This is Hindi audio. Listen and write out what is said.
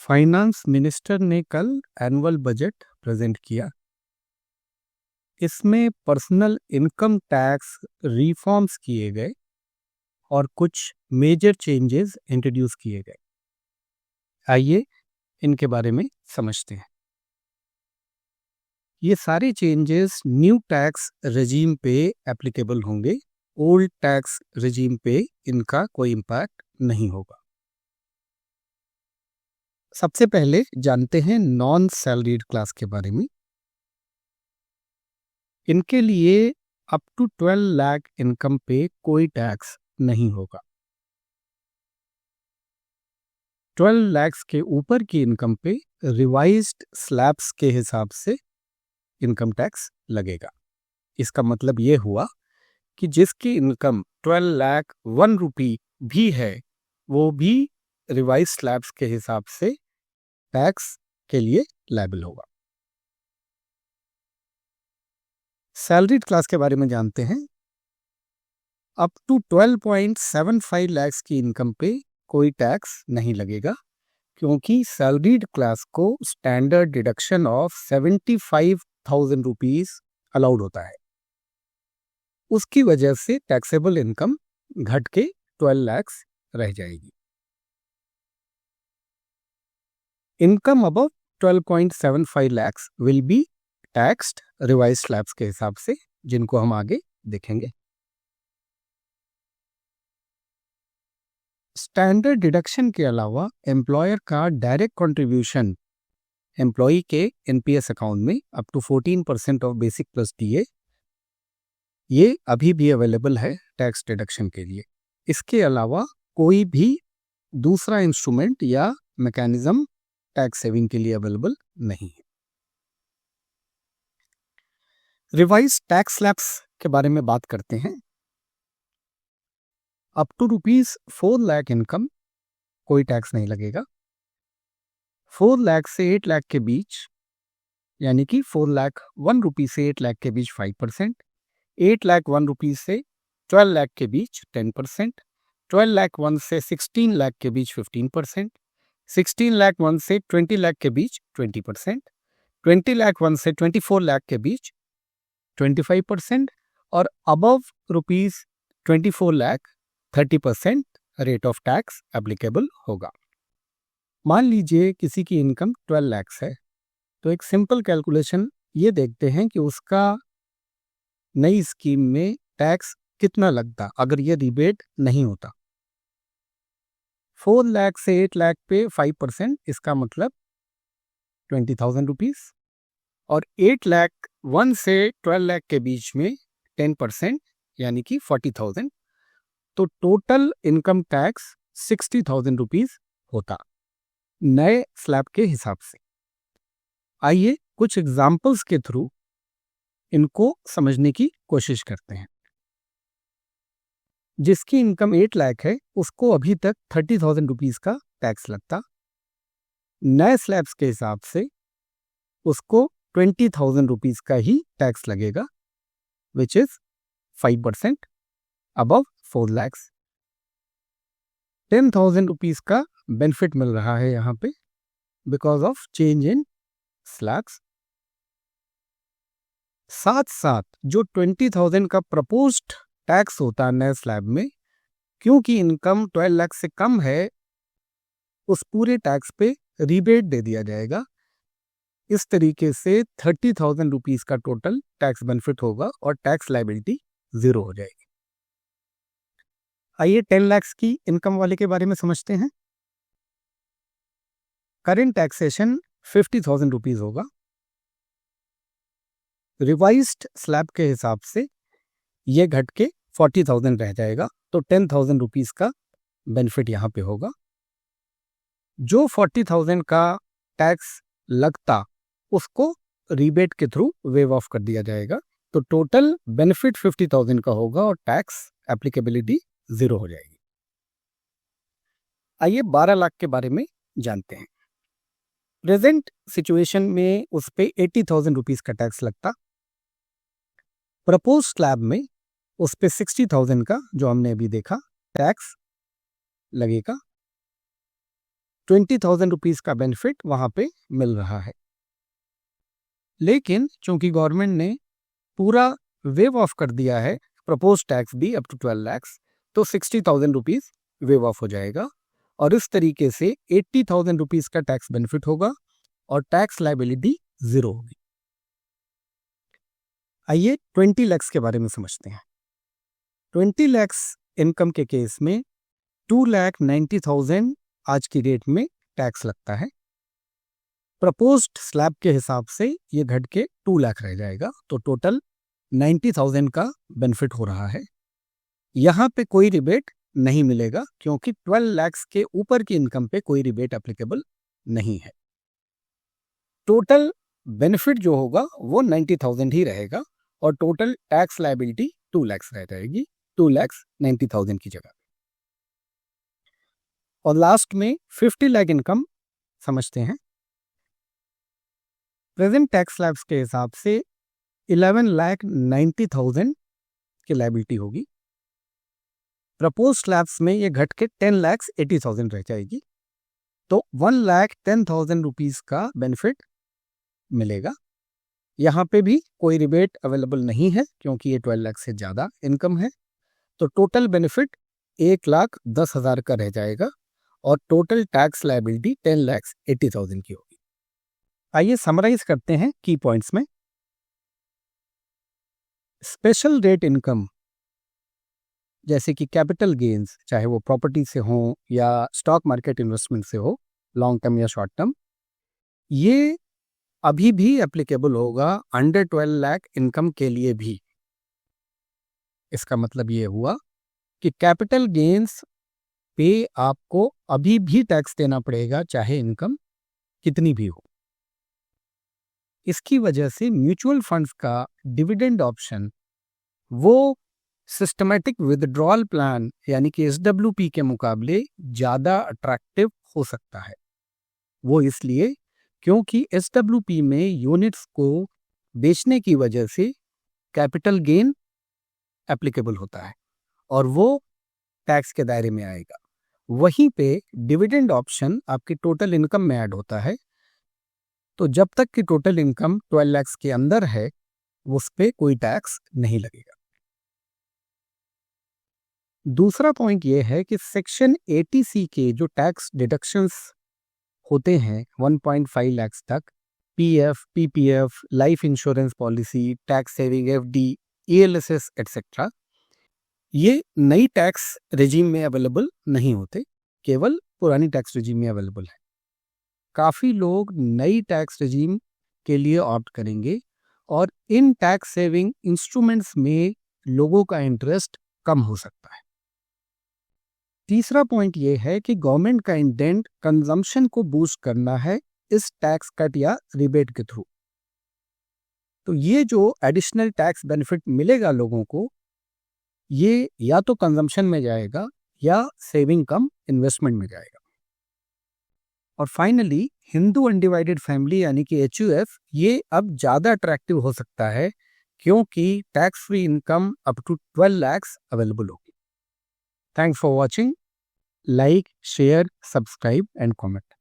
फाइनेंस मिनिस्टर ने कल एनुअल बजट प्रेजेंट किया। इसमें पर्सनल इनकम टैक्स रिफॉर्म्स किए गए और कुछ मेजर चेंजेस इंट्रोड्यूस किए गए। आइए इनके बारे में समझते हैं। ये सारे चेंजेस न्यू टैक्स रेजीम पे एप्लीकेबल होंगे। ओल्ड टैक्स रेजीम पे इनका कोई इम्पैक्ट नहीं होगा। सबसे पहले जानते हैं नॉन सैलरीड क्लास के बारे में। इनके लिए अप टू 12 लाख इनकम पे कोई टैक्स नहीं होगा। 12 लाख के ऊपर की इनकम पे रिवाइज्ड स्लैब्स के हिसाब से इनकम टैक्स लगेगा। इसका मतलब ये हुआ कि जिसकी इनकम 12 लाख 1 रुपी भी है वो भी रिवाइज स्लैब्स के हिसाब से टैक्स के लिए लायबल होगा। सैलरीड क्लास के बारे में जानते हैं। अप टू 12.75 लाख की इनकम पे कोई टैक्स नहीं लगेगा, क्योंकि सैलरीड क्लास को standard deduction of 75,000 rupees allowed होता है। उसकी वजह से टैक्सेबल इनकम घट के 12 लाख रह जाएगी। Income above 12.75 lakh will be taxed revise slabs के हिसाब से, जिनको हम आगे देखेंगे। स्टैंडर्ड डिडक्शन के अलावा एम्प्लॉयर का डायरेक्ट कंट्रीब्यूशन एम्प्लॉय के एनपीएस अकाउंट में up to 14% of basic plus DA, ये अभी भी अवेलेबल है टैक्स डिडक्शन के लिए। इसके अलावा कोई भी दूसरा इंस्ट्रूमेंट या मैकेनिज्म टैक्स सेविंग के लिए अवेलेबल नहीं है। रिवाइज टैक्स स्लैब्स के बारे में बात करते हैं। अप टू ₹4 लाख इनकम कोई टैक्स नहीं लगेगा। 4 लाख से 8 लाख के बीच, यानी कि 4 लाख 1 रुपी से 8 लाख के बीच 5%, 8 लाख 1 रुपी से 12 लाख के बीच 10%, 12 लाख 1 से 16 लाख के बीच 15%, 16 लाख 1 से 20 लाख के बीच 20%, 20 लाख 1 से 24 लाख के बीच 25% और above ₹24 lakh 30% rate of tax applicable होगा। मान लीजिए किसी की इनकम 12 लाख है, तो एक सिंपल कैलकुलेशन ये देखते हैं कि उसका नई स्कीम में टैक्स कितना लगता अगर ये रिबेट नहीं होता। 4 लाख से 8 लाख पे 5%, इसका मतलब 20,000 रुपीज, और 8 लाख 1 से 12 लाख के बीच में 10%, यानी कि 40,000, तो टोटल इनकम टैक्स 60,000 रुपीज होता नए स्लैब के हिसाब से। आइए कुछ एग्जाम्पल्स के थ्रू इनको समझने की कोशिश करते हैं। जिसकी इनकम 8 लाख है उसको अभी तक 30,000 रुपीज का टैक्स लगता। नए स्लैब्स के हिसाब से उसको 20,000 रुपीज का ही टैक्स लगेगा, which is 5% above 4 lakh. 10,000 rupees का बेनिफिट मिल रहा है यहाँ पे because of change in slabs. साथ साथ जो 20,000 का प्रपोज्ड टैक्स होता है नए स्लैब में, क्योंकि इनकम 12 लाख से कम है, उस पूरे टैक्स पे रिबेट दे दिया जाएगा। इस तरीके से 30,000 रुपीज का टोटल टैक्स बेनिफिट होगा और टैक्स लायबिलिटी 0 हो जाएगी। आइए 10 लाख की इनकम वाले के बारे में समझते हैं। करेंट टैक्सेशन 50,000 रुपीज होगा। रिवाइज्ड स्लैब के हिसाब से ये घट के 40,000 रह जाएगा, तो 10,000 रुपीज का बेनिफिट यहाँ पे होगा। जो 40,000 का टैक्स लगता उसको रीबेट के थ्रू वेव ऑफ कर दिया जाएगा, तो टोटल बेनिफिट 50,000 का होगा और टैक्स एप्लीकेबिलिटी 0 हो जाएगी। आइए 12 लाख के बारे में जानते हैं। प्रेजेंट सिचुएशन में उस पे 80,000 रुपीज का टैक्स लगता। प्रपोज स्लैब में उस पे 60,000 का, जो हमने अभी देखा, टैक्स लगेगा। 20,000 रुपीज़ का बेनिफिट वहाँ पे मिल रहा है। लेकिन चूंकि गवर्नमेंट ने पूरा वेव ऑफ कर दिया है प्रपोज टैक्स भी अप टू 12 lakhs, तो 60,000 रुपीज़ वेव ऑफ हो जाएगा और इस तरीके से 80,000 रुपीज़ का टैक्स बेनिफिट होगा और टैक्स लायबिलिटी जीरो होगी। आइए 20 lakhs के बारे में समझते हैं। 20 lakhs इनकम के केस में 2,90,000 आज की डेट में टैक्स लगता है। प्रपोज्ड स्लैब के हिसाब से ये घट के 2 लाख रह जाएगा, तो टोटल 90,000 का बेनिफिट हो रहा है। यहाँ पे कोई रिबेट नहीं मिलेगा क्योंकि 12 lakhs के ऊपर की इनकम पे कोई रिबेट एप्लीकेबल नहीं है। टोटल बेनिफिट जो होगा वो 90,000 ही रहेगा और टोटल टैक्स लायबिलिटी 2 lakhs रह जाएगी, 2,90,000 की जगह। और लास्ट में 50 लाख इनकम समझते हैं। प्रेजेंट टैक्स स्लैब्स के हिसाब से 11,90,000 की लायबिलिटी होगी। प्रपोज स्लैब्स में ये घट के 10,80,000 रह जाएगी, तो 1,10,000 रुपीज़ का बेनिफिट मिलेगा। यहाँ पे भी कोई रिबेट अवेलेबल नहीं है क्योंकि ये 12 लाख से ज़्यादा इनकम है, तो टोटल बेनिफिट 1,10,000 का रह जाएगा और टोटल टैक्स लायबिलिटी 10,80,000 की होगी। आइए समराइज करते हैं की पॉइंट्स में। स्पेशल रेट इनकम जैसे कि कैपिटल गेन्स, चाहे वो प्रॉपर्टी से हो या स्टॉक मार्केट इन्वेस्टमेंट से हो, लॉन्ग टर्म या शॉर्ट टर्म, ये अभी भी एप्लीकेबल होगा अंडर 12 लाख इनकम के लिए भी। इसका मतलब ये हुआ कि कैपिटल गेन्स पे आपको अभी भी टैक्स देना पड़ेगा चाहे इनकम कितनी भी हो। इसकी वजह से म्यूचुअल फंड्स का डिविडेंड ऑप्शन वो सिस्टमैटिक विथड्रॉल प्लान यानी कि SWP के मुकाबले ज़्यादा अट्रैक्टिव हो सकता है। वो इसलिए क्योंकि SWP में यूनिट्स को बेचने की वजह से कैपिटल गेन एप्लीकेबल होता है और वो टैक्स के दायरे में आएगा। वहीं पे डिविडेंड ऑप्शन आपकी टोटल इनकम में ऐड होता है, तो जब तक कि टोटल इनकम 12 lakhs के अंदर है उस पर कोई टैक्स नहीं लगेगा। दूसरा पॉइंट ये है कि सेक्शन 80C के जो टैक्स डिडक्शंस होते हैं 1.5 lakhs तक, PF, PPF, life insurance policy, tax saving FD, ELSS etcetera, ये नई टैक्स रेजिम में अवेलेबल नहीं होते, केवल पुरानी टैक्स रेजिम में अवेलेबल है। काफ़ी लोग नई टैक्स रेजिम के लिए ऑप्ट करेंगे और इन टैक्स सेविंग इंस्ट्रूमेंट्स में लोगों का इंटरेस्ट कम हो सकता है। तीसरा पॉइंट ये है कि गवर्नमेंट का इंटेंट कंजम्पशन को बूस्ट करना है इस टैक्स कट या रिबेट के थ्रू। तो ये जो एडिशनल टैक्स बेनिफिट मिलेगा लोगों को, ये या तो कंजम्पशन में जाएगा या सेविंग कम इन्वेस्टमेंट में जाएगा। और फाइनली हिंदू अनडिवाइडेड फैमिली यानी कि HUF ये अब ज़्यादा अट्रैक्टिव हो सकता है क्योंकि tax free income up to 12 lakhs available होगी। Thanks for watching. Like, share, subscribe and comment.